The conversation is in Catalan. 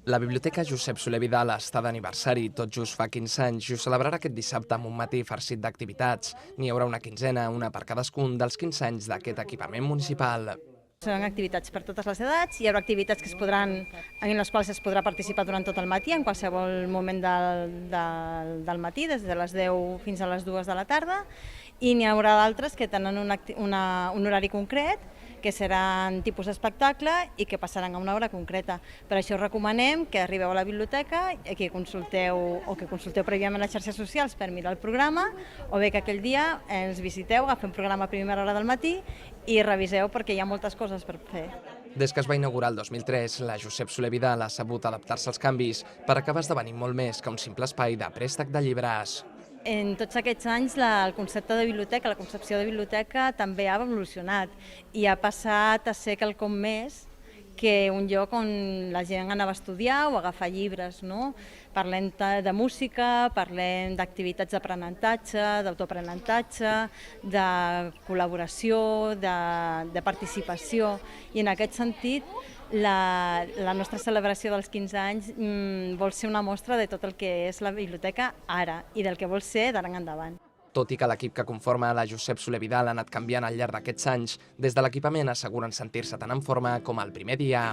La Biblioteca Josep Soler Vidal està d'aniversari, tot just fa 15 anys, i ho celebrarà aquest dissabte amb un matí farcit d'activitats. N'hi haurà una quinzena, una per cadascun dels 15 anys d'aquest equipament municipal. Seran activitats per totes les edats, hi haurà activitats en les quals es podrà participar durant tot el matí, en qualsevol moment del matí, des de les 10 fins a les 2 de la tarda, i n'hi haurà d'altres que tenen un horari concret, que seran tipus espectacle i que passaran a una hora concreta. Per això us recomanem que arribeu a la biblioteca i que consulteu prèviament les xarxes socials per mirar el programa, o bé que aquell dia ens visiteu, agafem programa a primera hora del matí i reviseu perquè hi ha moltes coses per fer. Des que es va inaugurar el 2003, la Josep Soler Vidal ha sabut adaptar-se als canvis per acabar esdevenint molt més que un simple espai de préstec de llibres. En tots aquests anys el concepte de biblioteca, la concepció de biblioteca també ha evolucionat i ha passat a ser quelcom més que un lloc on la gent anava a estudiar o a agafar llibres, no? Parlem de música, parlem d'activitats d'aprenentatge, d'autoaprenentatge, de col·laboració, de participació, i en aquest sentit la nostra celebració dels 15 anys vol ser una mostra de tot el que és la biblioteca ara i del que vol ser d'ara en endavant. Tot i que l'equip que conforma la Josep Soler Vidal ha anat canviant al llarg d'aquests anys, des de l'equipament asseguren sentir-se tan en forma com el primer dia.